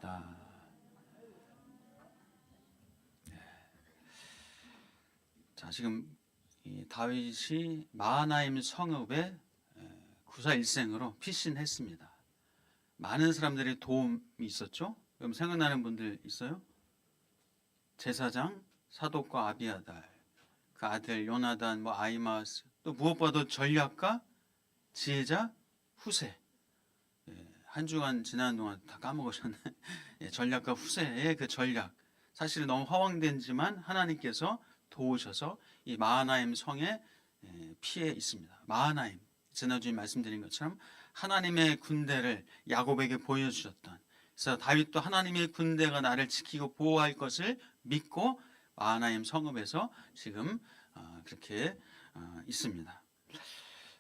하겠습니다. 자, 지금 이 다윗이 마하나임 성읍에 구사일생으로 피신했습니다. 많은 사람들의 도움이 있었죠. 그럼 생각나는 분들 있어요? 제사장 사독과 아비아달, 그 아들 요나단, 아이마스, 또 무엇보다도 전략가, 지혜자, 후세. 한 주간 지난 동안 다 까먹으셨네. 전략가 후세의 그 전략. 사실 너무 허황된지만 하나님께서 도우셔서 이 마하나임 성에 피해 있습니다. 마하나임, 지난주에 말씀드린 것처럼 하나님의 군대를 야곱에게 보여주셨던, 그래서 다윗도 하나님의 군대가 나를 지키고 보호할 것을 믿고 마하나임 성읍에서 지금 그렇게 있습니다.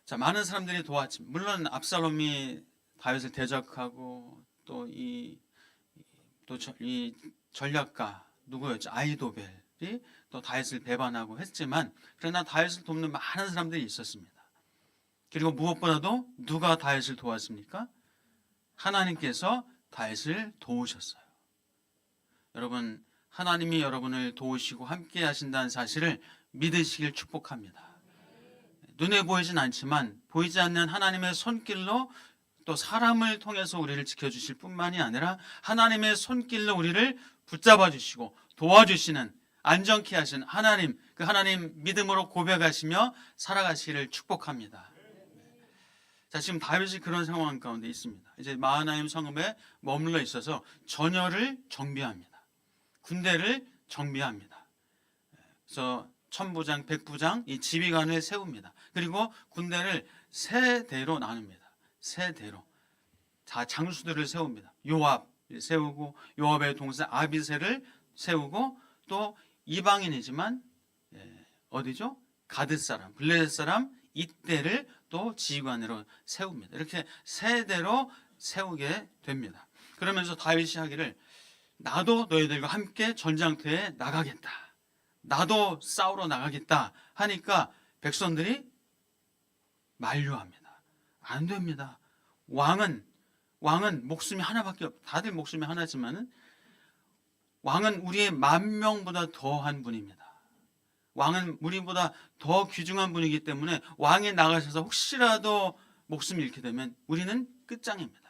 자, 많은 사람들이 도왔지. 물론 압살롬이 다윗을 대적하고 또 이 전략가 누구였죠? 아히도벨이 또 다윗을 배반하고 했지만, 그러나 다윗을 돕는 많은 사람들이 있었습니다. 그리고 무엇보다도 누가 다윗을 도왔습니까? 하나님께서 다윗을 도우셨어요. 여러분, 하나님이 여러분을 도우시고 함께 하신다는 사실을 믿으시길 축복합니다. 눈에 보이진 않지만 보이지 않는 하나님의 손길로 또 사람을 통해서 우리를 지켜주실 뿐만이 아니라 하나님의 손길로 우리를 붙잡아 주시고 도와주시는, 안정케 하신 하나님, 그 하나님 믿음으로 고백하시며 살아가시기를 축복합니다. 자, 지금 다윗이 그런 상황 가운데 있습니다. 이제 마하나임 성읍에 머물러 있어서 전열을 정비합니다. 군대를 정비합니다. 그래서 천부장, 백부장, 이 지휘관을 세웁니다. 그리고 군대를 세 대로 나눕니다. 세 대로. 자, 장수들을 세웁니다. 요압을 세우고, 요압의 동생 아비새를 세우고, 또 이방인이지만 어디죠? 가드 사람, 블레셋 사람 이때를 또 지휘관으로 세웁니다. 이렇게 세 대로 세우게 됩니다. 그러면서 다윗이 하기를, 나도 너희들과 함께 전장터에 나가겠다, 나도 싸우러 나가겠다 하니까 백성들이 만류합니다. 안 됩니다. 왕은 목숨이 하나밖에 없. 다들 목숨이 하나지만은 왕은 우리의 10,000명보다 더한 분입니다. 왕은 우리보다 더 귀중한 분이기 때문에 왕이 나가셔서 혹시라도 목숨을 잃게 되면 우리는 끝장입니다.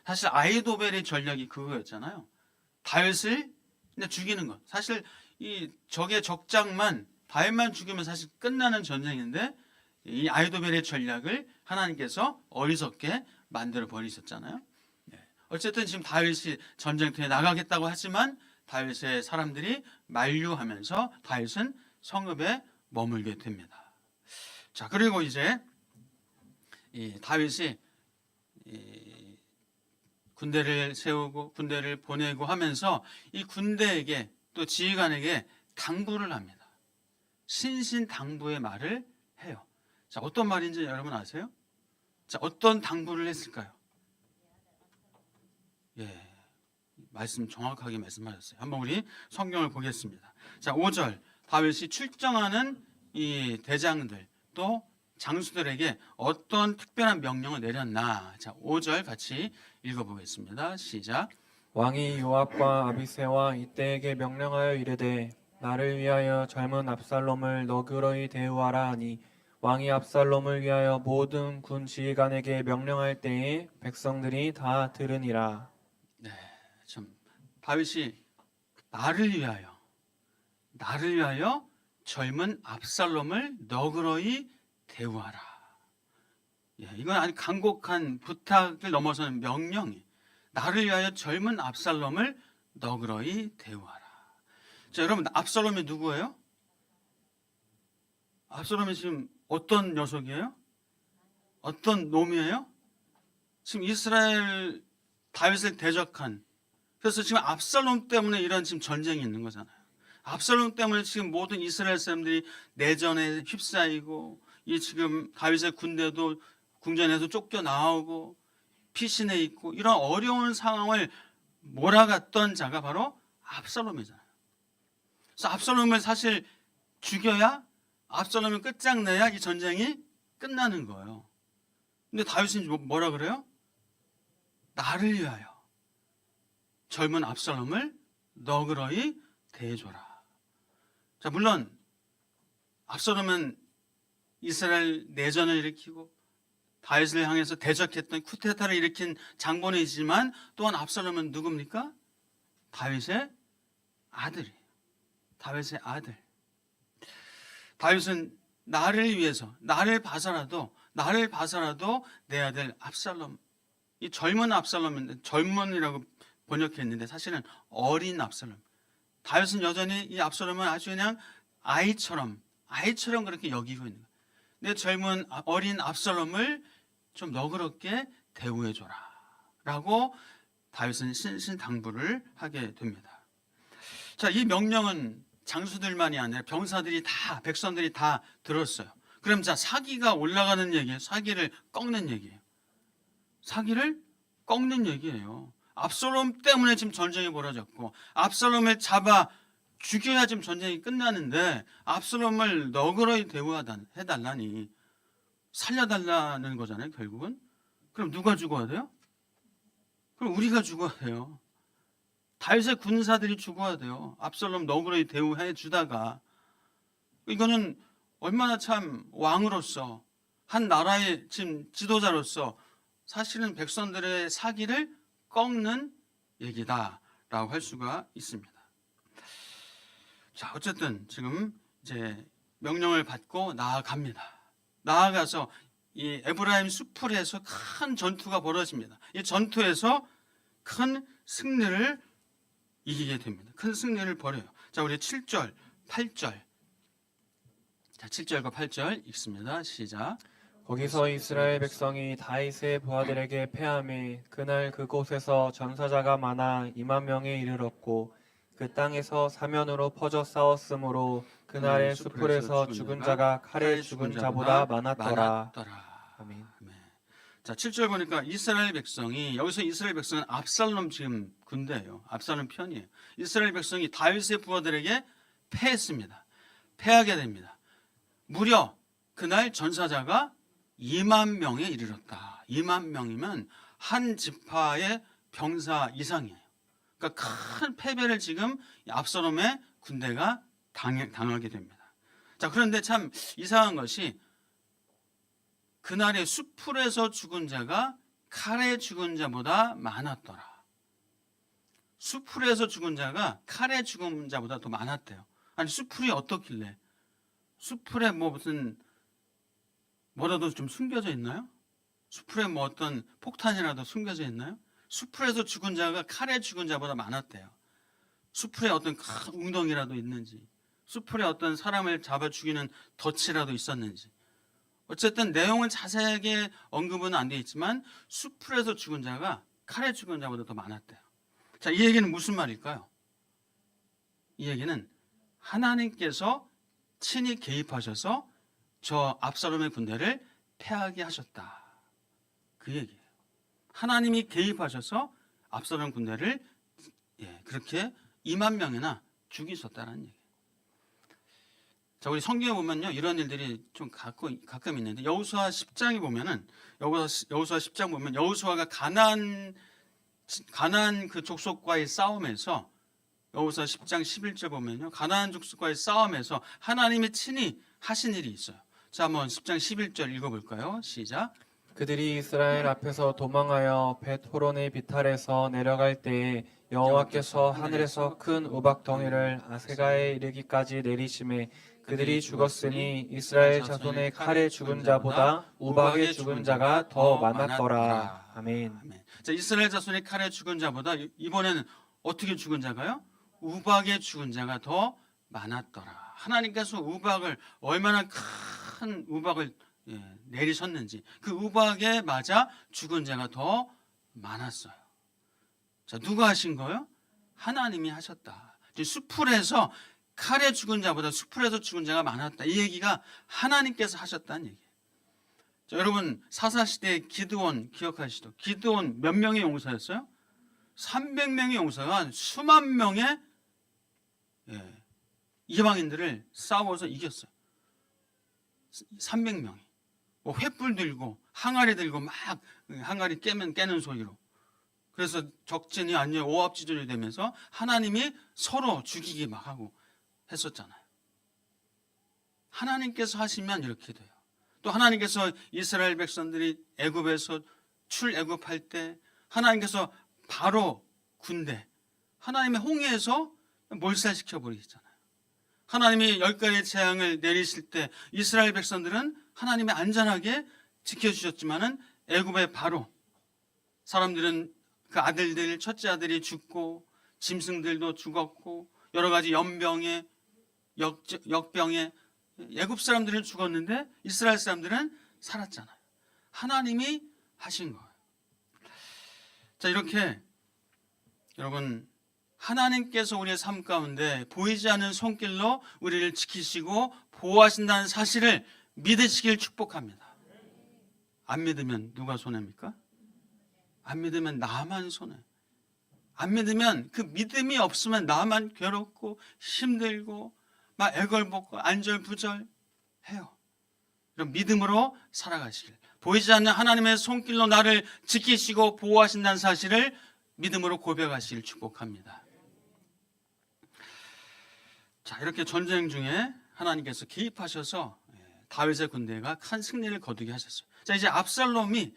사실 아히도벨의 전략이 그거였잖아요. 다윗을 그냥 죽이는 것. 사실 이 적의 적장만, 다윗만 죽이면 사실 끝나는 전쟁인데, 이 아히도벨의 전략을 하나님께서 어리석게 만들어 버리셨잖아요. 어쨌든 지금 다윗이 전쟁터에 나가겠다고 하지만 다윗의 사람들이 만류하면서 다윗은 성읍에 머물게 됩니다. 자, 그리고 이제 이 다윗이 군대를 세우고 군대를 보내고 하면서 이 군대에게 또 지휘관에게 당부를 합니다. 신신당부의 말을 해요. 자, 어떤 말인지 여러분 아세요? 자, 어떤 당부를 했을까요? 말씀 정확하게 말씀하셨어요. 한번 우리 성경을 보겠습니다. 자, 5절. 다윗이 출정하는 이 대장들 또 장수들에게 어떤 특별한 명령을 내렸나? 자, 5절 같이 읽어보겠습니다. 시작. 왕이 요압과 아비새와 이때에게 명령하여 이르되, 나를 위하여 젊은 압살롬을 너그러이 대우하라 하니, 왕이 압살롬을 위하여 모든 군 지휘관에게 명령할 때에 백성들이 다 들으니라. 네, 참 다윗이 나를 위하여 젊은 압살롬을 너그러이 대우하라. 이건 아주 간곡한 부탁을 넘어서는 명령이. 나를 위하여 젊은 압살롬을 너그러이 대우하라. 자, 여러분, 압살롬이 누구예요? 압살롬이 지금 어떤 녀석이에요? 어떤 놈이에요? 지금 이스라엘 다윗을 대적한, 그래서 지금 압살롬 때문에 이런 지금 전쟁이 있는 거잖아요. 압살롬 때문에 지금 모든 이스라엘 사람들이 내전에 휩싸이고, 이 지금 다윗의 군대도 궁전에서 쫓겨나오고 피신해 있고, 이런 어려운 상황을 몰아갔던 자가 바로 압살롬이잖아요. 그래서 압살롬을 사실 죽여야, 압살롬을 끝장내야 이 전쟁이 끝나는 거예요. 근데 다윗은 뭐라 그래요? 나를 위하여. 젊은 압살롬을 너그러이 대해줘라. 자, 물론 압살롬은 이스라엘 내전을 일으키고 다윗을 향해서 대적했던 쿠데타를 일으킨 장본이지만 또한 압살롬은 누굽니까? 다윗의 아들이에요. 다윗의 아들. 다윗은 나를 위해서, 나를 봐서라도 내 아들 압살롬, 이 젊은 압살롬인데, 젊은이라고 번역했는데 사실은 어린 압살롬. 다윗은 여전히 이 압살롬은 아주 그냥 아이처럼 그렇게 여기고 있는 거예요. 내 젊은 어린 압살롬을 좀 너그럽게 대우해줘라 라고 다윗은 신신당부를 하게 됩니다. 자, 이 명령은 장수들만이 아니라 병사들이 다, 백성들이 다 들었어요. 그럼 자, 사기가 올라가는 얘기예요. 사기를 꺾는 얘기예요. 사기를 꺾는 얘기예요. 압살롬 때문에 지금 전쟁이 벌어졌고 압살롬을 잡아 죽여야 지금 전쟁이 끝나는데 압살롬을 너그러이 대우해달라니 살려달라는 거잖아요, 결국은. 그럼 누가 죽어야 돼요? 그럼 우리가 죽어야 돼요. 다윗의 군사들이 죽어야 돼요. 압살롬 너그러이 대우해 주다가. 이거는 얼마나 참 왕으로서 한 나라의 지금 지도자로서 사실은 백성들의 사기를 꺾는 얘기다라고 할 수가 있습니다. 자, 어쨌든 지금 이제 명령을 받고 나아갑니다. 나아가서 이 에브라임 수풀에서 큰 전투가 벌어집니다. 이 전투에서 큰 승리를 이기게 됩니다. 큰 승리를 벌여요. 자, 우리 7절, 8절. 자, 7절과 8절 읽습니다. 시작. 거기서 이스라엘 백성이 다윗의 부하들에게 패하매 그날 그곳에서 전사자가 많아 2만 명에 이르렀고 그 땅에서 사면으로 퍼져 싸웠으므로 그날의 수풀에서 죽은 자가 칼에 죽은 자보다 많았더라. 아멘. 자, 7절 보니까 이스라엘 백성이, 여기서 이스라엘 백성은 압살롬 지금 군대예요. 압살롬 편이에요. 이스라엘 백성이 다윗의 부하들에게 패했습니다. 패하게 됩니다. 무려 그날 전사자가 2만 명에 이르렀다. 2만 명이면 한 지파의 병사 이상이에요. 그러니까 큰 패배를 지금 압살롬의 군대가 당하게 됩니다. 자, 그런데 참 이상한 것이 그날의 수풀에서 죽은 자가 칼에 죽은 자보다 많았더라. 수풀에서 죽은 자가 칼에 죽은 자보다 더 많았대요. 아니, 수풀이 어떻길래? 수풀에 뭐 무슨 뭐라도 좀 숨겨져 있나요? 수풀에 뭐 어떤 폭탄이라도 숨겨져 있나요? 수풀에서 죽은 자가 칼에 죽은 자보다 많았대요. 수풀에 어떤 큰 웅덩이라도 있는지, 수풀에 어떤 사람을 잡아 죽이는 덫이라도 있었는지. 어쨌든 내용은 자세하게 언급은 안 되어 있지만 수풀에서 죽은 자가 칼에 죽은 자보다 더 많았대요. 자, 이 얘기는 무슨 말일까요? 이 얘기는 하나님께서 친히 개입하셔서 저 압살롬의 군대를 패하게 하셨다. 그 얘기예요. 하나님이 개입하셔서 압살롬 군대를 그렇게 2만 명이나 죽이셨다는 얘기예요. 자, 우리 성경에 보면요, 이런 일들이 좀 가끔 있는데, 여호수아 10장에 보면은, 여호수아 10장 보면 여호수아가 가나안 그 족속과의 싸움에서, 여호수아 10장 11절 보면요, 가나안 족속과의 싸움에서 하나님이 친히 하신 일이 있어요. 자, 한번 10장 11절 읽어볼까요? 시작. 그들이 이스라엘 앞에서 도망하여 벳호론의 비탈에서 내려갈 때에 여호와께서 하늘에서 큰 우박 덩이를 아세가에 이르기까지 내리심에 그들이 죽었으니 이스라엘 자손의 칼에 죽은 자보다 우박에 죽은 자가 더 많았더라. 아멘. 자, 이스라엘 자손의 칼에 죽은 자보다 이번에는 어떻게 죽은 자가요? 우박에 죽은 자가 더 많았더라. 하나님께서 우박을, 얼마나 큰 우박을 내리셨는지, 그 우박에 맞아 죽은 자가 더 많았어요. 자, 누가 하신 거예요? 하나님이 하셨다. 수풀에서 칼에 죽은 자보다 수풀에서 죽은 자가 많았다. 이 얘기가 하나님께서 하셨다는 얘기예요. 자, 여러분, 사사시대의 기드온 기억하시죠? 기드온 몇 명의 용사였어요? 300명의 용사가 수만 명의 이방인들을 싸워서 이겼어요. 300명이. 뭐 횃불 들고 항아리 들고 막 항아리 깨는 소리로. 그래서 적진이 아니요 오합지졸이 되면서 하나님이 서로 죽이기 막 하고 했었잖아요. 하나님께서 하시면 이렇게 돼요. 또 하나님께서 이스라엘 백성들이 애굽에서 출애굽할 때 하나님께서 바로 군대, 하나님의 홍해에서 몰살시켜 버리잖아요. 하나님이 10가지 재앙을 내리실 때 이스라엘 백성들은 하나님의 안전하게 지켜주셨지만은 애굽의 바로 사람들은 그 아들들, 첫째 아들이 죽고 짐승들도 죽었고 여러 가지 연병에 역병에 애굽 사람들은 죽었는데 이스라엘 사람들은 살았잖아요. 하나님이 하신 거예요. 자, 이렇게 여러분, 하나님께서 우리의 삶 가운데 보이지 않는 손길로 우리를 지키시고 보호하신다는 사실을 믿으시길 축복합니다. 안 믿으면 누가 손해입니까? 안 믿으면 나만 손해. 안 믿으면, 그 믿음이 없으면 나만 괴롭고 힘들고 막 애걸복걸 안절부절 해요. 그럼 믿음으로 살아가시길, 보이지 않는 하나님의 손길로 나를 지키시고 보호하신다는 사실을 믿음으로 고백하시길 축복합니다. 자, 이렇게 전쟁 중에 하나님께서 개입하셔서 다윗의 군대가 큰 승리를 거두게 하셨어요. 자, 이제 압살롬이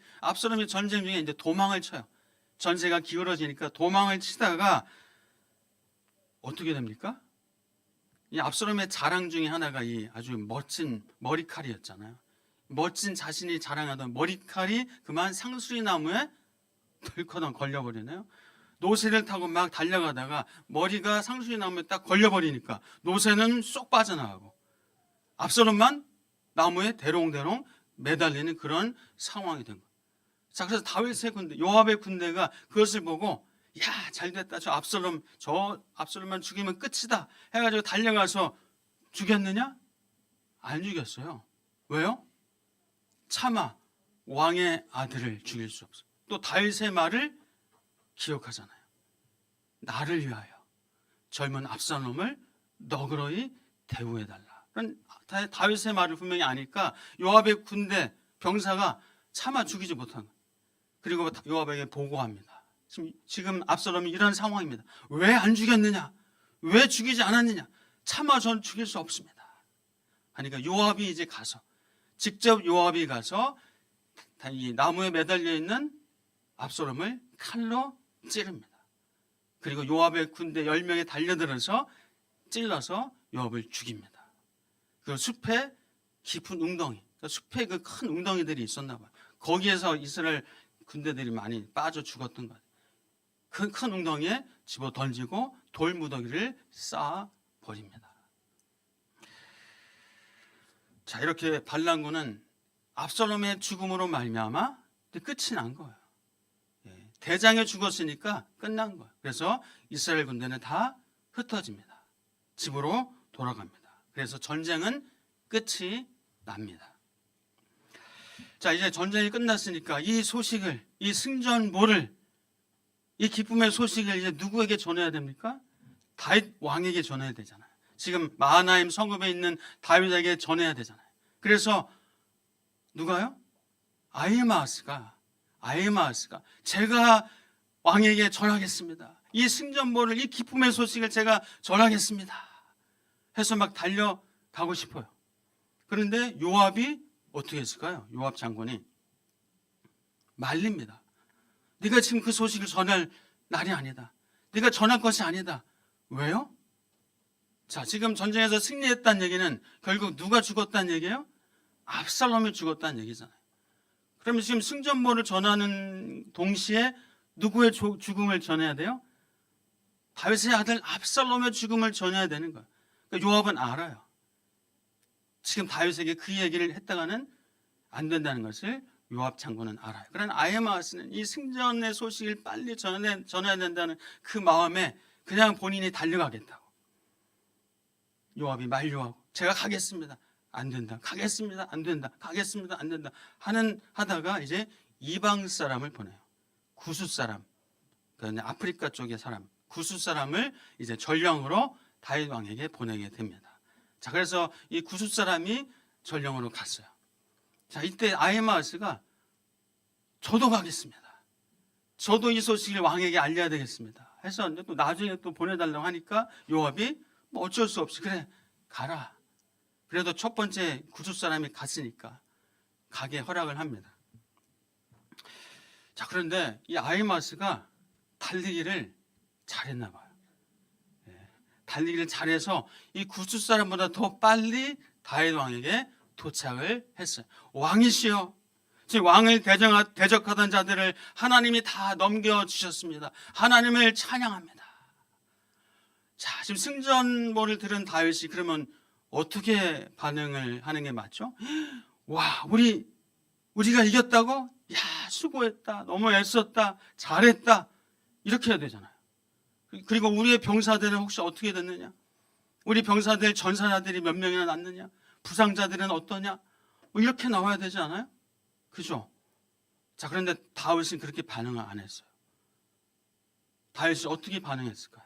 전쟁 중에 이제 도망을 쳐요. 전세가 기울어지니까 도망을 치다가 어떻게 됩니까? 이 압살롬의 자랑 중에 하나가 이 아주 멋진 머리칼이었잖아요. 멋진 자신이 자랑하던 머리칼이 그만 상수리 나무에 덜커덩 걸려버리네요. 노새를 타고 막 달려가다가 머리가 상수리 나무에 딱 걸려버리니까 노새는 쏙 빠져나가고 압살롬만 나무에 대롱대롱 매달리는 그런 상황이 된 거예요. 자, 그래서 다윗의 군대, 요압의 군대가 그것을 보고 야, 잘됐다. 저 압살롬만 죽이면 끝이다 해가지고 달려가서 죽였느냐? 안 죽였어요. 왜요? 차마 왕의 아들을 죽일 수 없어요. 또 다윗의 말을 기억하잖아요. 나를 위하여 젊은 압살롬을 너그러이 대우해달라. 다윗의 말을 분명히 아니까 요압의 군대 병사가 차마 죽이지 못한 거예요. 그리고 요압에게 보고합니다. 지금 압살롬이 이런 상황입니다. 왜 안 죽였느냐? 왜 죽이지 않았느냐? 차마 전 죽일 수 없습니다. 하니까 요압이 이제 가서 직접 요압이 가서 이 나무에 매달려 있는 압살롬을 칼로 찌릅니다. 그리고 요압의 군대 10명이 달려들어서 찔러서 요압을 죽입니다. 그 숲에 깊은 웅덩이, 숲에 그 큰 웅덩이들이 있었나 봐요. 거기에서 이스라엘 군대들이 많이 빠져 죽었던 거예요. 큰 웅덩이에 집어 던지고 돌무더기를 쌓아 버립니다. 자, 이렇게 반란군은 압살롬의 죽음으로 말미암아 끝이 난 거예요. 대장이 죽었으니까 끝난 거예요. 그래서 이스라엘 군대는 다 흩어집니다. 집으로 돌아갑니다. 그래서 전쟁은 끝이 납니다. 자, 이제 전쟁이 끝났으니까 이 소식을, 이 승전보를, 이 기쁨의 소식을 이제 누구에게 전해야 됩니까? 다윗 왕에게 전해야 되잖아요. 지금 마하나임 성읍에 있는 다윗에게 전해야 되잖아요. 그래서 누가요? 아히마아스가 제가 왕에게 전하겠습니다. 이 승전보를, 이 기쁨의 소식을 제가 전하겠습니다 해서 막 달려가고 싶어요. 그런데 요압이 어떻게 했을까요? 요압 장군이 말립니다. 네가 지금 그 소식을 전할 날이 아니다. 네가 전할 것이 아니다. 왜요? 자, 지금 전쟁에서 승리했다는 얘기는 결국 누가 죽었다는 얘기예요? 압살롬이 죽었다는 얘기잖아요. 그러면 지금 승전보를 전하는 동시에 누구의 죽음을 전해야 돼요? 다윗의 아들 압살롬의 죽음을 전해야 되는 거예요. 그러니까 요압은 알아요. 지금 다윗에게 그 얘기를 했다가는 안 된다는 것을 요압 장군은 알아요. 그러나 아히마아스는 이 승전의 소식을 빨리 전해야 된다는 그 마음에 그냥 본인이 달려가겠다고. 요압이 만류하고 제가 가겠습니다. 안 된다. 가겠습니다. 안 된다. 가겠습니다. 안 된다. 하다가 이제 이방 사람을 보내요. 구스 사람, 그러니까 아프리카 쪽의 사람, 구스 사람을 이제 전령으로 다윗 왕에게 보내게 됩니다. 자, 그래서 이 구스 사람이 전령으로 갔어요. 자, 이때 아히마아스가 저도 가겠습니다. 저도 이 소식을 왕에게 알려야 되겠습니다 해서 또 나중에 또 보내달라고 하니까 요압이 뭐 어쩔 수 없이 그래 가라. 그래도 첫 번째 구스 사람이 갔으니까 가게 허락을 합니다. 자, 그런데 이 아히마스가 달리기를 잘했나 봐요. 달리기를 잘해서 이 구스 사람보다 더 빨리 다윗 왕에게 도착을 했어요. 왕이시여, 지금 왕을 대적하던 자들을 하나님이 다 넘겨주셨습니다. 하나님을 찬양합니다. 자, 지금 승전보를 들은 다윗이 그러면 어떻게 반응을 하는 게 맞죠? 와, 우리가 이겼다고? 야, 수고했다. 너무 애썼다. 잘했다. 이렇게 해야 되잖아요. 그리고 우리의 병사들은 혹시 어떻게 됐느냐? 우리 병사들 전사자들이 몇 명이나 났느냐? 부상자들은 어떠냐? 뭐 이렇게 나와야 되지 않아요? 그죠? 자, 그런데 다윗은 그렇게 반응을 안 했어요. 다윗이 어떻게 반응했을까요?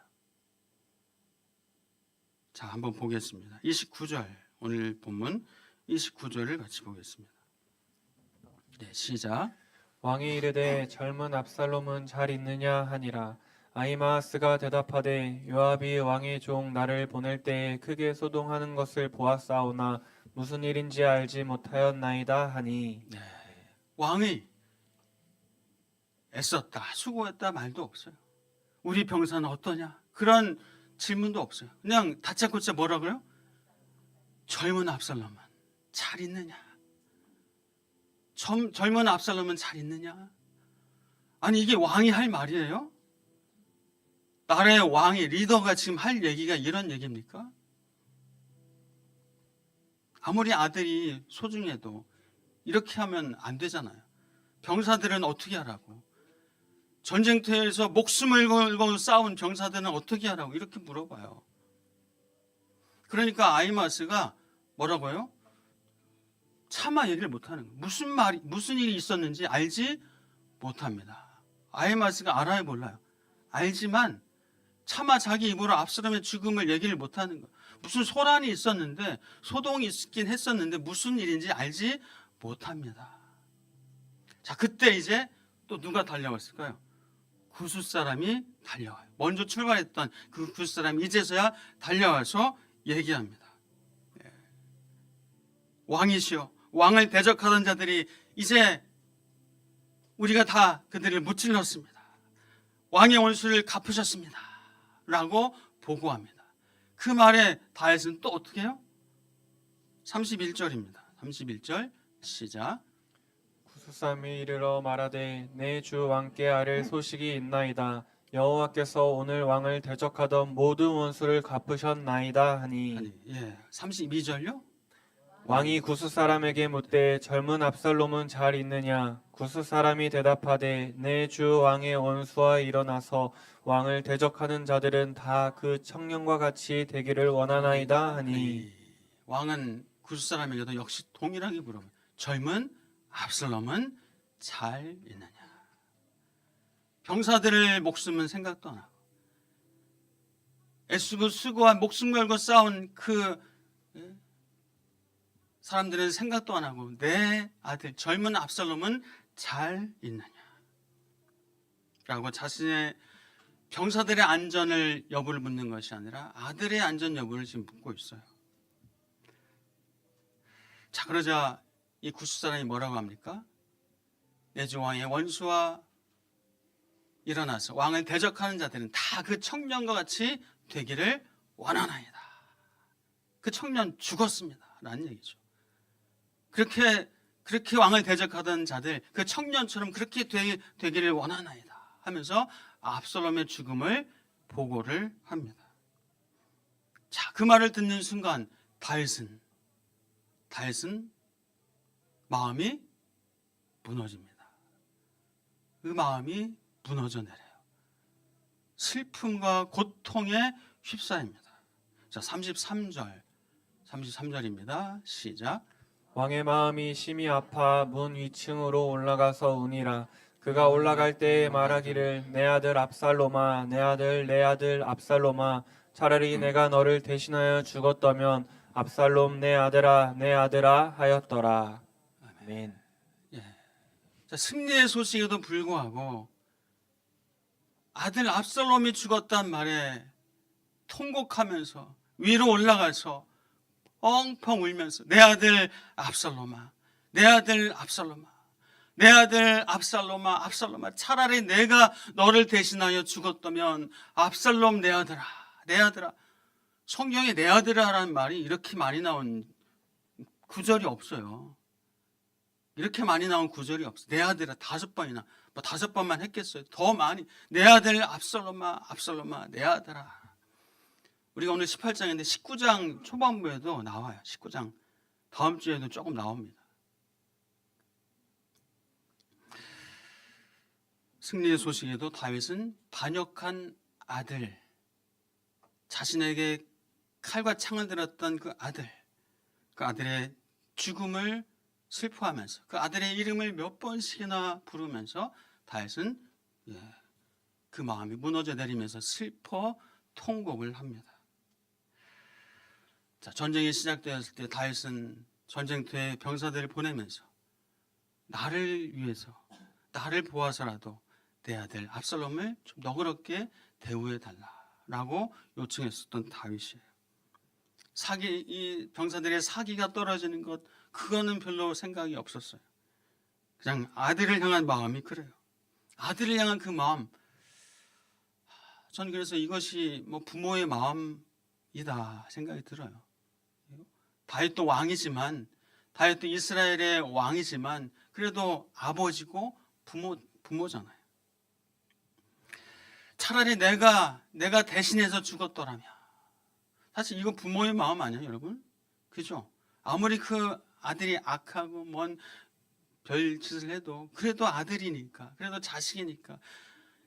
자, 한번 보겠습니다. 29절, 오늘 본문 29절을 같이 보겠습니다. 네, 시작. 왕이 이르되 젊은 압살롬은 잘 있느냐 하니라. 아히마아스가 대답하되 요압이 왕의 종 나를 보낼 때에 크게 소동하는 것을 보았사오나 무슨 일인지 알지 못하였나이다 하니. 네, 왕이 애썼다, 수고했다 말도 없어요. 우리 병사는 어떠냐? 그런 질문도 없어요. 그냥 다짜고짜 뭐라 그래요? 젊은 압살롬은 잘 있느냐? 젊은 압살롬은 잘 있느냐? 아니, 이게 왕이 할 말이에요? 나라의 왕이, 리더가 지금 할 얘기가 이런 얘기입니까? 아무리 아들이 소중해도 이렇게 하면 안 되잖아요. 병사들은 어떻게 하라고? 전쟁터에서 목숨을 걸고 싸운 병사들은 어떻게 하라고? 이렇게 물어봐요. 그러니까 아히마스가 뭐라고요? 차마 얘기를 못하는 거예요. 무슨 일이 있었는지 알지 못합니다. 아히마스가 알아요, 몰라요? 알지만 차마 자기 입으로 압살롬의 죽음을 얘기를 못하는 거예요. 무슨 소란이 있었는데, 소동이 있긴 했었는데 무슨 일인지 알지 못합니다. 자, 그때 이제 또 누가 달려왔을까요? 구스 사람이 달려와요. 먼저 출발했던 그 구스 사람이 이제서야 달려와서 얘기합니다. 왕이시여, 왕을 대적하던 자들이 이제 우리가 다 그들을 무찔렀습니다. 왕의 원수를 갚으셨습니다. 라고 보고합니다. 그 말에 다윗은 또 어떻게 해요? 31절입니다. 31절 시작. 구스삼이 이르러 말하되 내 주 왕께 아랠 소식이 있나이다. 여호와께서 오늘 왕을 대적하던 모든 원수를 갚으셨나이다 하니. 아니, 32절요? 왕이 구스 사람에게 묻되 젊은 압살롬은 잘 있느냐? 구스 사람이 대답하되 내 주 왕의 원수와 일어나서 왕을 대적하는 자들은 다 그 청년과 같이 되기를 원하나이다 하니. 왕은 구스 사람에게도 역시 동일하게 물어봐요. 젊은 압살롬은 잘 있느냐? 병사들의 목숨은 생각도 안 하고, 애쓰고 수고한 목숨 걸고 싸운 그 사람들은 생각도 안 하고 내 아들 젊은 압살롬은 잘 있느냐? 라고 자신의 병사들의 안전을 여부를 묻는 것이 아니라 아들의 안전 여부를 지금 묻고 있어요. 자, 그러자 이 구스 사람이 뭐라고 합니까? 내 주 왕의 원수와 일어나서 왕을 대적하는 자들은 다 그 청년과 같이 되기를 원하나이다. 그 청년 죽었습니다. 라는 얘기죠. 그렇게 왕을 대적하던 자들, 그 청년처럼 그렇게 되기를 원하나이다 하면서 압살롬의 죽음을 보고를 합니다. 자, 그 말을 듣는 순간 다윗은 마음이 무너집니다. 그 마음이 무너져 내려요. 슬픔과 고통에 휩싸입니다. 자, 33절입니다. 시작. 왕의 마음이 심히 아파 문 위층으로 올라가서 우니라. 그가 올라갈 때에 말하기를 내 아들 압살롬아, 내 아들 압살롬아, 차라리 내가 너를 대신하여 죽었다면 압살롬 내 아들아 하였더라. 아멘. 자, 승리의 소식에도 불구하고 아들 압살롬이 죽었단 말에 통곡하면서 위로 올라가서 펑펑 울면서 내 아들 압살롬아, 내 아들 압살롬아, 내 아들 압살롬아, 압살롬아, 차라리 내가 너를 대신하여 죽었다면 압살롬 내 아들아, 내 아들아. 성경에 내 아들아라는 말이 이렇게 많이 나온 구절이 없어요. 이렇게 많이 나온 구절이 없어요. 내 아들아 5번이나, 뭐 5번만 했겠어요. 더 많이. 내 아들 압살롬아, 압살롬아, 내 아들아. 우리가 오늘 18장인데 19장 초반부에도 나와요. 19장 다음 주에도 조금 나옵니다. 승리의 소식에도 다윗은 반역한 아들, 자신에게 칼과 창을 들었던 그 아들의 죽음을 슬퍼하면서 그 아들의 이름을 몇 번씩이나 부르면서 다윗은 그 마음이 무너져 내리면서 슬퍼 통곡을 합니다. 자, 전쟁이 시작되었을 때 다윗은 전쟁터에 병사들을 보내면서 나를 위해서, 나를 보아서라도 내 아들 압살롬을 좀 너그럽게 대우해 달라라고 요청했었던 다윗이에요. 이 병사들의 사기가 떨어지는 것, 그거는 별로 생각이 없었어요. 그냥 아들을 향한 마음이 그래요. 아들을 향한 그 마음, 전 그래서 이것이 뭐 부모의 마음이다 생각이 들어요. 다윗도 왕이지만, 다윗도 이스라엘의 왕이지만 그래도 아버지고 부모잖아요. 차라리 내가 대신해서 죽었더라면, 사실 이거 부모의 마음 아니에요, 여러분? 그죠? 아무리 그 아들이 악하고 뭔 별짓을 해도 그래도 아들이니까, 그래도 자식이니까,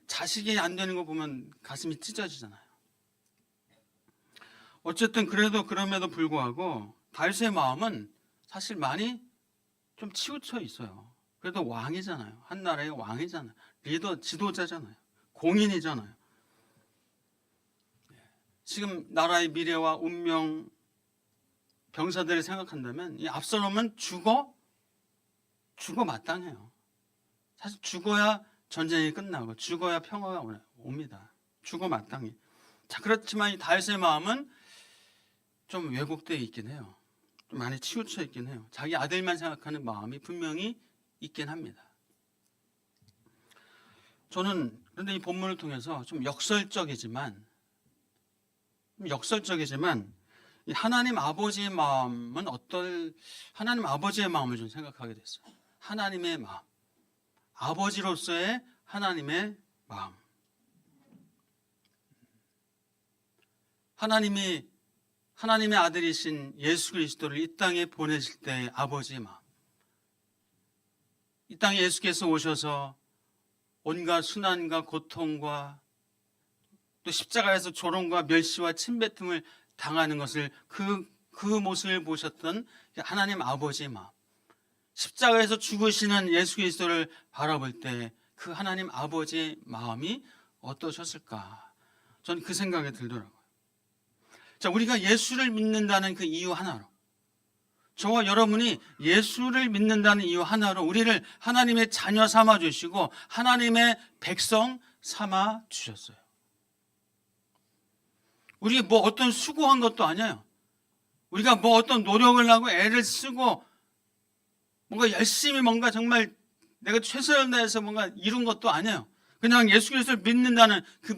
자식이 안 되는 거 보면 가슴이 찢어지잖아요. 어쨌든 그럼에도 불구하고 다윗의 마음은 사실 많이 좀 치우쳐 있어요. 그래도 왕이잖아요. 한 나라의 왕이잖아요. 리더, 지도자잖아요. 공인이잖아요. 지금 나라의 미래와 운명, 병사들을 생각한다면 이 압살롬은 죽어 마땅해요. 사실 죽어야 전쟁이 끝나고 죽어야 평화가 옵니다. 죽어 마땅해. 자, 그렇지만 이 다윗의 마음은 좀 왜곡되어 있긴 해요. 좀 많이 치우쳐 있긴 해요. 자기 아들만 생각하는 마음이 분명히 있긴 합니다. 저는 그런데 이 본문을 통해서 좀 역설적이지만 이 하나님 아버지의 마음은 하나님 아버지의 마음을 좀 생각하게 됐어요. 하나님의 마음, 아버지로서의 하나님의 마음. 하나님의 아들이신 예수 그리스도를 이 땅에 보내실 때의 아버지의 마음. 이 땅에 예수께서 오셔서 온갖 순환과 고통과 또 십자가에서 조롱과 멸시와 침뱉음을 당하는 것을 그 모습을 보셨던 하나님 아버지의 마음. 십자가에서 죽으시는 예수 그리스도를 바라볼 때 그 하나님 아버지의 마음이 어떠셨을까? 저는 그 생각이 들더라고요. 자, 우리가 예수를 믿는다는 그 이유 하나로, 저와 여러분이 예수를 믿는다는 이유 하나로 우리를 하나님의 자녀 삼아 주시고 하나님의 백성 삼아 주셨어요. 우리 뭐 어떤 수고한 것도 아니에요. 우리가 뭐 어떤 노력을 하고 애를 쓰고 뭔가 열심히 뭔가 정말 내가 최선을 다해서 뭔가 이룬 것도 아니에요. 그냥 예수 그리스도를 믿는다는 그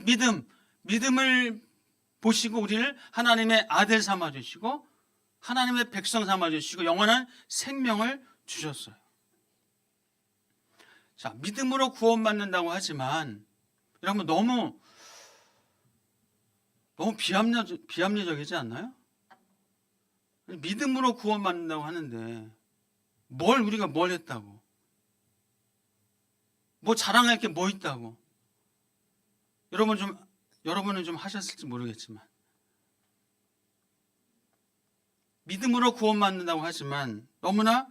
믿음을 보시고 우리를 하나님의 아들 삼아 주시고 하나님의 백성 삼아 주시고 영원한 생명을 주셨어요. 자, 믿음으로 구원받는다고 하지만 여러분 너무 비합리적이지 않나요? 믿음으로 구원받는다고 하는데 우리가 뭘 했다고? 뭐 자랑할 게 뭐 있다고? 여러분은 좀 하셨을지 모르겠지만 믿음으로 구원받는다고 하지만 너무나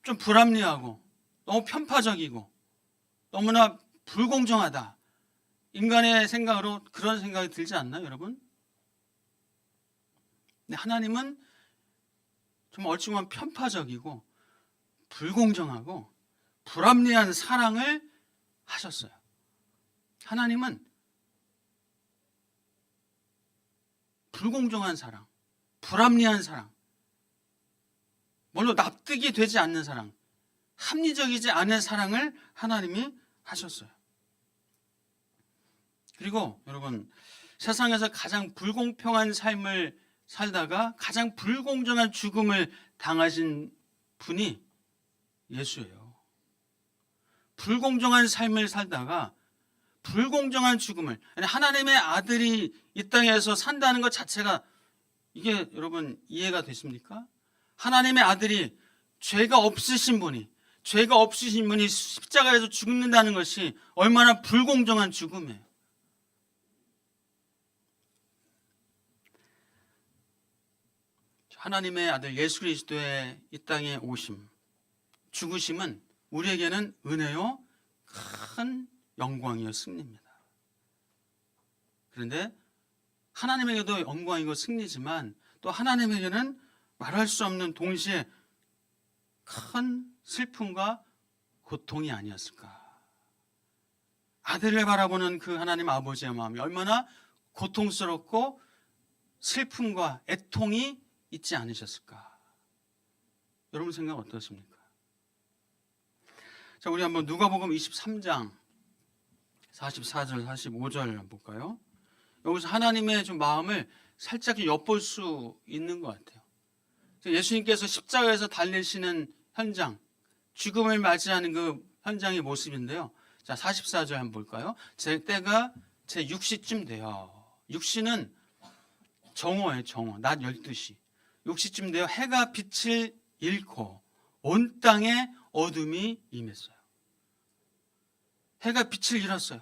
좀 불합리하고 너무 편파적이고 너무나 불공정하다. 인간의 생각으로 그런 생각이 들지 않나요, 여러분? 근데 하나님은 정말 얼추 보면 편파적이고 불공정하고 불합리한 사랑을 하셨어요. 하나님은 불공정한 사랑, 불합리한 사랑, 물론 납득이 되지 않는 사랑, 합리적이지 않은 사랑을 하나님이 하셨어요. 그리고 여러분, 세상에서 가장 불공평한 삶을 살다가 가장 불공정한 죽음을 당하신 분이 예수예요. 불공정한 삶을 살다가 불공정한 죽음을, 하나님의 아들이 이 땅에서 산다는 것 자체가 이게 여러분 이해가 되십니까? 하나님의 아들이 죄가 없으신 분이 십자가에서 죽는다는 것이 얼마나 불공정한 죽음이에요. 하나님의 아들 예수 그리스도의 이 땅에 오심, 죽으심은 우리에게는 은혜요 큰 영광이요 승리입니다. 그런데 하나님에게도 영광이고 승리지만 또 하나님에게는 말할 수 없는 동시에 큰 슬픔과 고통이 아니었을까. 아들을 바라보는 그 하나님 아버지의 마음이 얼마나 고통스럽고 슬픔과 애통이 있지 않으셨을까. 여러분 생각 어떠십니까? 자, 우리 한번 누가복음 23장 44절 45절 한번 볼까요? 여기서 하나님의 좀 마음을 살짝 엿볼 수 있는 것 같아요. 예수님께서 십자가에서 달리시는 현장, 죽음을 맞이하는 그 현장의 모습인데요. 자, 44절 한번 볼까요? 때가 제 6시쯤 돼요. 6시는 정오예요, 정오. 낮 12시. 6시쯤 돼요. 해가 빛을 잃고 온 땅에 어둠이 임했어요. 해가 빛을 잃었어요.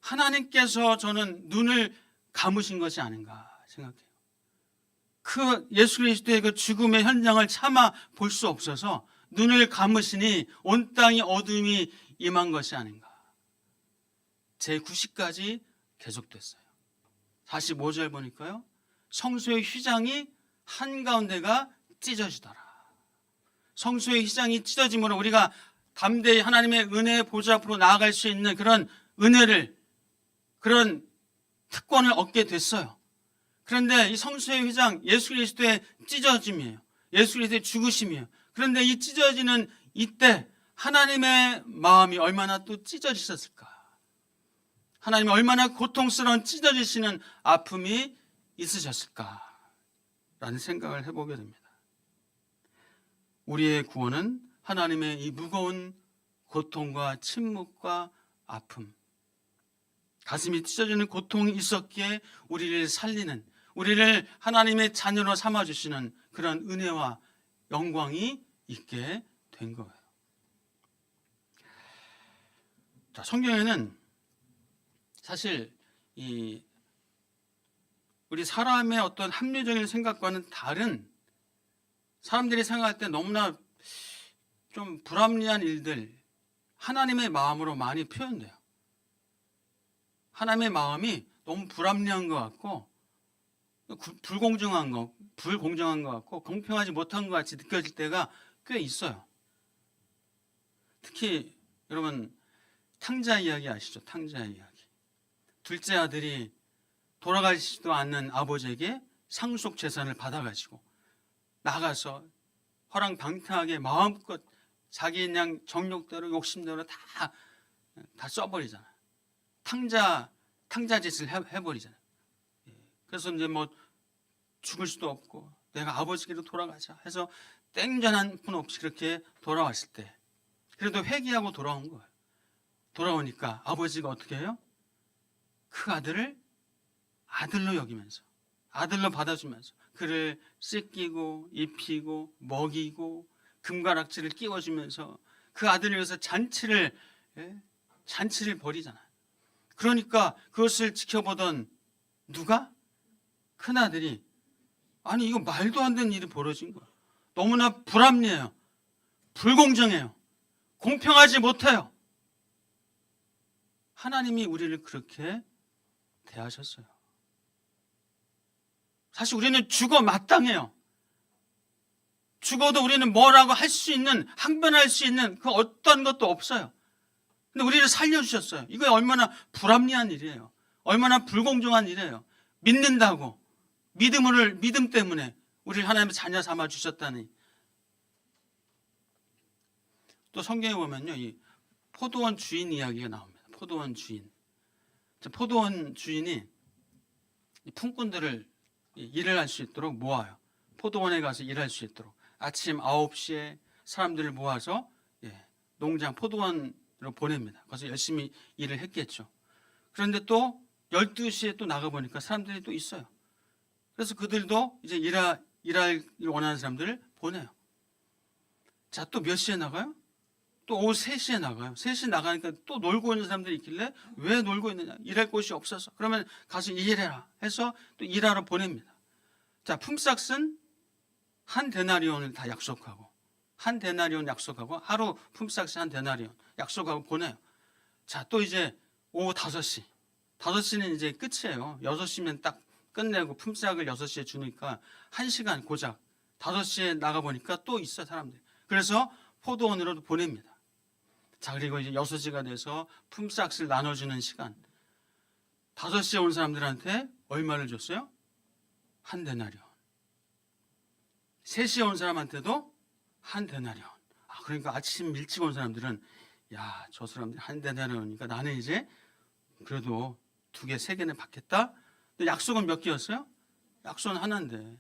하나님께서 저는 눈을 감으신 것이 아닌가 생각해요. 그 예수 그리스도의 그 죽음의 현장을 차마 볼 수 없어서 눈을 감으시니 온 땅이 어둠이 임한 것이 아닌가. 제9시까지 계속됐어요. 45절 보니까요. 성소의 휘장이 한가운데가 찢어지더라. 성소의 휘장이 찢어짐으로 우리가 담대히 하나님의 은혜의 보좌 앞으로 나아갈 수 있는 그런 은혜를, 그런 특권을 얻게 됐어요. 그런데 이 성소의 휘장, 예수 그리스도의 찢어짐이에요. 예수 그리스도의 죽으심이에요. 그런데 이 찢어지는 이때 하나님의 마음이 얼마나 또 찢어지셨을까. 하나님이 얼마나 고통스러운 찢어지시는 아픔이 있으셨을까 라는 생각을 해보게 됩니다. 우리의 구원은 하나님의 이 무거운 고통과 침묵과 아픔, 가슴이 찢어지는 고통이 있었기에 우리를 살리는, 우리를 하나님의 자녀로 삼아주시는 그런 은혜와 영광이 있게 된 거예요. 자, 성경에는 사실 우리 사람의 어떤 합리적인 생각과는 다른, 사람들이 생각할 때 너무나 좀 불합리한 일들, 하나님의 마음으로 많이 표현돼요. 하나님의 마음이 너무 불합리한 것 같고 불공정한 것 같고 공평하지 못한 것 같이 느껴질 때가 꽤 있어요. 특히 여러분 탕자 이야기 아시죠? 탕자 이야기. 둘째 아들이 돌아가시지도 않는 아버지에게 상속 재산을 받아가지고 나가서 허랑방탕하게 마음껏 자기 그냥 정욕대로 욕심대로 다 써버리잖아요. 탕자 짓을 해버리잖아요. 그래서 이제 뭐 죽을 수도 없고 내가 아버지께로 돌아가자 해서 땡전 한 푼 없이 그렇게 돌아왔을 때 그래도 회개하고 돌아온 거예요. 돌아오니까 아버지가 어떻게 해요? 그 아들을 아들로 여기면서, 아들로 받아주면서 그를 씻기고 입히고 먹이고 금가락지를 끼워주면서 그 아들을 위해서 잔치를 벌이잖아요. 그러니까 그것을 지켜보던 누가? 큰아들이 아니 이거 말도 안 되는 일이 벌어진 거예요. 너무나 불합리해요. 불공정해요. 공평하지 못해요. 하나님이 우리를 그렇게 대하셨어요. 사실 우리는 죽어 마땅해요. 죽어도 우리는 뭐라고 할 수 있는, 항변할 수 있는 그 어떤 것도 없어요. 근데 우리를 살려주셨어요. 이거 얼마나 불합리한 일이에요. 얼마나 불공정한 일이에요. 믿는다고 믿음 때문에 우리를 하나님의 자녀 삼아 주셨다니. 또 성경에 보면요, 이 포도원 주인 이야기가 나옵니다. 포도원 주인. 포도원 주인이 품꾼들을 일을 할 수 있도록 모아요. 포도원에 가서 일할 수 있도록 아침 9시에 사람들을 모아서 농장 포도원으로 보냅니다. 거기서 열심히 일을 했겠죠. 그런데 또 12시에 또 나가보니까 사람들이 또 있어요. 그래서 그들도 이제 일할 원하는 사람들을 보내요. 자, 또 몇 시에 나가요? 또 오후 3시에 나가요. 3시에 나가니까 또 놀고 있는 사람들이 있길래 왜 놀고 있느냐? 일할 곳이 없어서. 그러면 가서 일해라 해서 또 일하러 보냅니다. 자, 품삯은 한 데나리온을 다 약속하고, 한 데나리온 약속하고, 하루 품삯이 한 데나리온 약속하고 보내요. 자, 또 이제 오후 5시. 5시는 이제 끝이에요. 6시면 딱 끝내고 품삯을 6시에 주니까 1시간 고작 5시에 나가보니까 또 있어요, 사람들이. 그래서 포도원으로 보냅니다. 자, 그리고 이제 6시가 돼서 품삯을 나눠주는 시간. 5시에 온 사람들한테 얼마를 줬어요? 한 데나리온. 3시에 온 사람한테도 한 데나리온. 그러니까 아침 일찍 온 사람들은 야, 저 사람들이 한 데나리온이니까 나는 이제 그래도 2개, 3개는 받겠다. 근데 약속은 몇 개였어요? 약속은 하나인데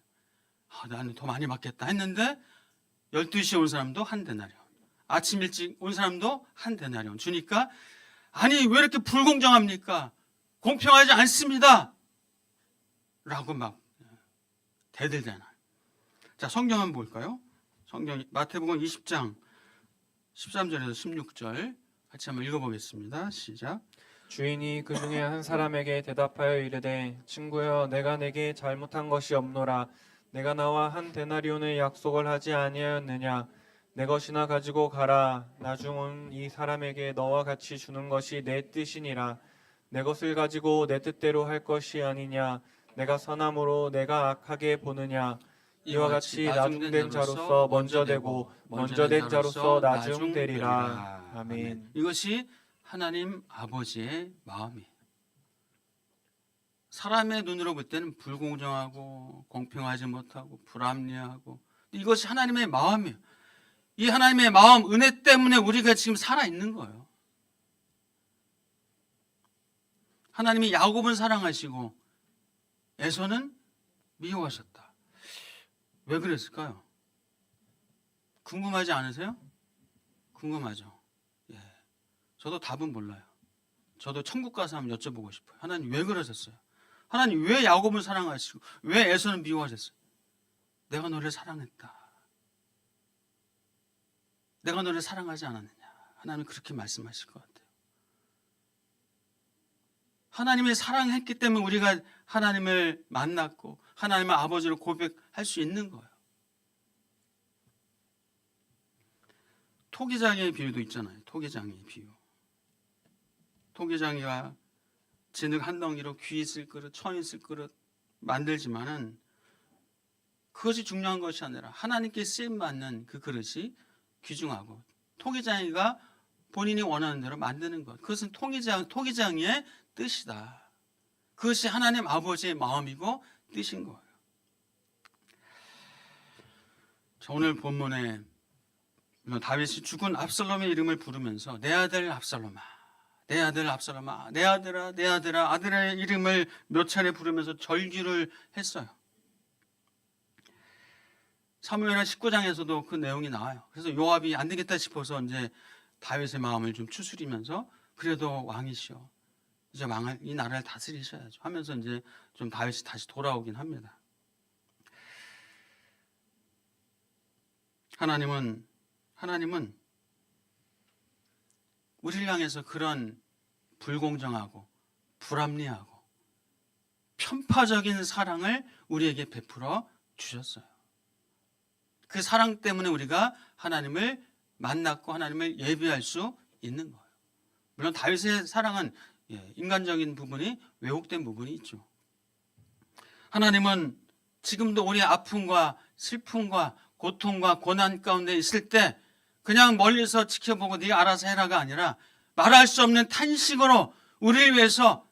나는 더 많이 받겠다 했는데 12시에 온 사람도 한 데나리온. 아침 일찍 온 사람도 한 데나리온 주니까 아니 왜 이렇게 불공정합니까? 공평하지 않습니다. 라고 막 대들잖아요. 자, 성경은 볼까요? 성경 마태복음 20장 13절에서 16절 같이 한번 읽어보겠습니다. 시작. 주인이 그 중에 한 사람에게 대답하여 이르되 친구여 내가 내게 잘못한 것이 없노라. 내가 나와 한 데나리온의 약속을 하지 아니하였느냐. 내 것이나 가지고 가라. 나중 이 사람에게 너와 같이 주는 것이 내 뜻이니라. 내 것을 가지고 내 뜻대로 할 것이 아니냐. 내가 선함으로 내가 악하게 보느냐. 이와 같이 나중된 자로서 먼저 되고 먼저 된 자로서 나중되리라. 아멘. 이것이 하나님 아버지의 마음이에요. 사람의 눈으로 볼 때는 불공정하고 공평하지 못하고 불합리하고 이것이 하나님의 마음이에요. 이 하나님의 마음, 은혜 때문에 우리가 지금 살아있는 거예요. 하나님이 야곱은 사랑하시고 에서는 미워하셨다. 왜 그랬을까요? 궁금하지 않으세요? 궁금하죠. 저도 답은 몰라요. 저도 천국 가서 한번 여쭤보고 싶어요. 하나님 왜 그러셨어요? 하나님 왜 야곱은 사랑하시고 왜 에서는 미워하셨어요? 내가 너를 사랑했다. 내가 너를 사랑하지 않았느냐. 하나님 그렇게 말씀하실 것 같아요. 하나님이 사랑했기 때문에 우리가 하나님을 만났고 하나님의 아버지를 고백할 수 있는 거예요. 토기장의 비유도 있잖아요. 토기장의 비유. 토기장이가 진흙 한 덩이로 귀 있을 그릇, 천 있을 그릇 만들지만은 그것이 중요한 것이 아니라 하나님께 쓰임받는 그 그릇이 귀중하고 토기장이가 본인이 원하는 대로 만드는 것. 그것은 토기장이의 뜻이다. 그것이 하나님 아버지의 마음이고 뜻인 거예요. 자, 오늘 본문에 다윗이 죽은 압살롬의 이름을 부르면서 내 아들 압살롬아, 내 아들 압살롬아, 내 아들아, 내 아들아, 아들의 이름을 몇 차례 부르면서 절규를 했어요. 사무엘하 19장에서도 그 내용이 나와요. 그래서 요압이 안 되겠다 싶어서 이제 다윗의 마음을 좀 추스리면서 그래도 왕이시여, 이제 이 나라를 다스리셔야죠 하면서 이제 좀 다윗이 다시 돌아오긴 합니다. 하나님은 우리를 향해서 그런 불공정하고 불합리하고 편파적인 사랑을 우리에게 베풀어 주셨어요. 그 사랑 때문에 우리가 하나님을 만났고 하나님을 예배할 수 있는 거예요. 물론 다윗의 사랑은 인간적인 부분이 왜곡된 부분이 있죠. 하나님은 지금도 우리의 아픔과 슬픔과 고통과 고난 가운데 있을 때 그냥 멀리서 지켜보고 네가 알아서 해라가 아니라 말할 수 없는 탄식으로 우리를 위해서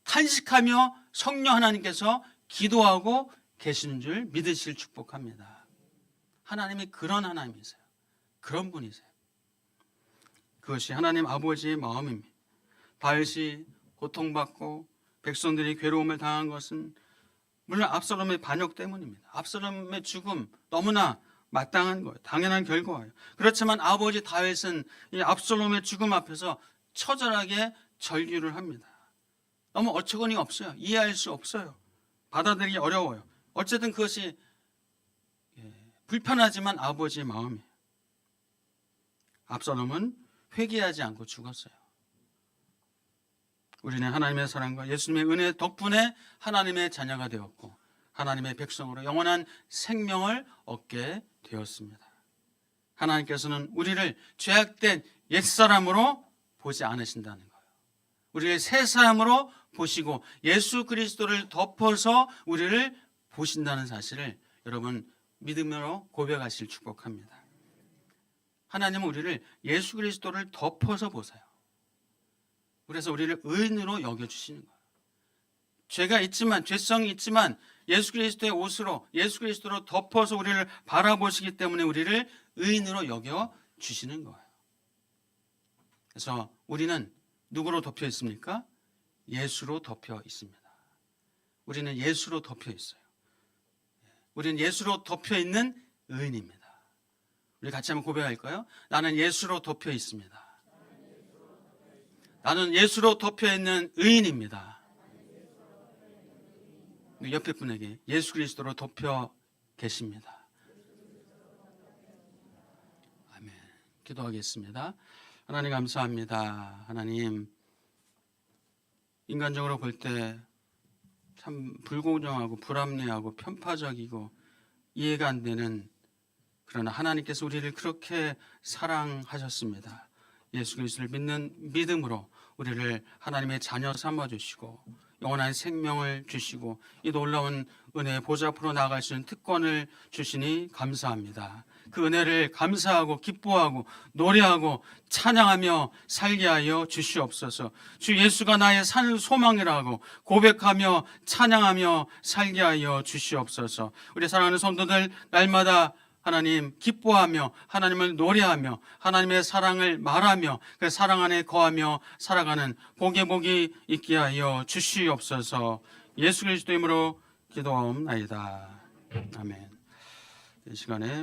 탄식하며 성령 하나님께서 기도하고 계시는 줄 믿으실 축복합니다. 하나님이 그런 하나님이세요. 그런 분이세요. 그것이 하나님 아버지의 마음입니다. 다윗이 고통받고 백성들이 괴로움을 당한 것은 물론 압살롬의 반역 때문입니다. 압살롬의 죽음 너무나 마땅한 거예요. 당연한 결과예요. 그렇지만 아버지 다윗은 이 압살롬의 죽음 앞에서 처절하게 절규를 합니다. 너무 어처구니 없어요. 이해할 수 없어요. 받아들이기 어려워요. 어쨌든 그것이 불편하지만 아버지의 마음이에요. 압살롬은 회개하지 않고 죽었어요. 우리는 하나님의 사랑과 예수님의 은혜 덕분에 하나님의 자녀가 되었고 하나님의 백성으로 영원한 생명을 얻게 되었습니다. 하나님께서는 우리를 죄악된 옛사람으로 보지 않으신다는 거예요. 우리를 새 사람으로 보시고 예수 그리스도를 덮어서 우리를 보신다는 사실을 여러분 믿음으로 고백하실 축복합니다. 하나님은 우리를 예수 그리스도를 덮어서 보세요. 그래서 우리를 의인으로 여겨주시는 거예요. 죄가 있지만, 죄성이 있지만 예수 그리스도의 옷으로, 예수 그리스도로 덮어서 우리를 바라보시기 때문에 우리를 의인으로 여겨주시는 거예요. 그래서 우리는 누구로 덮여 있습니까? 예수로 덮여 있습니다. 우리는 예수로 덮여 있어요. 우리는 예수로 덮여 있는 의인입니다. 우리 같이 한번 고백할까요? 나는 예수로 덮여 있습니다. 나는 예수로 덮여 있는 의인입니다. 옆에 분에게 예수 그리스도로 덮여 계십니다. 아멘. 기도하겠습니다. 하나님 감사합니다. 하나님, 인간적으로 볼 때 참 불공정하고 불합리하고 편파적이고 이해가 안 되는, 그러나 하나님께서 우리를 그렇게 사랑하셨습니다. 예수 그리스도를 믿는 믿음으로 우리를 하나님의 자녀 삼아주시고 영원한 생명을 주시고 이 놀라운 은혜의 보좌 앞으로 나아갈 수 있는 특권을 주시니 감사합니다. 그 은혜를 감사하고 기뻐하고 노래하고 찬양하며 살게 하여 주시옵소서. 주 예수가 나의 산 소망이라고 고백하며 찬양하며 살게 하여 주시옵소서. 우리 사랑하는 성도들 날마다 하나님 기뻐하며 하나님을 노래하며 하나님의 사랑을 말하며 그 사랑 안에 거하며 살아가는 복이 있게 하여 주시옵소서. 예수 그리스도 이름으로 기도하옵나이다. 아멘. 이 시간에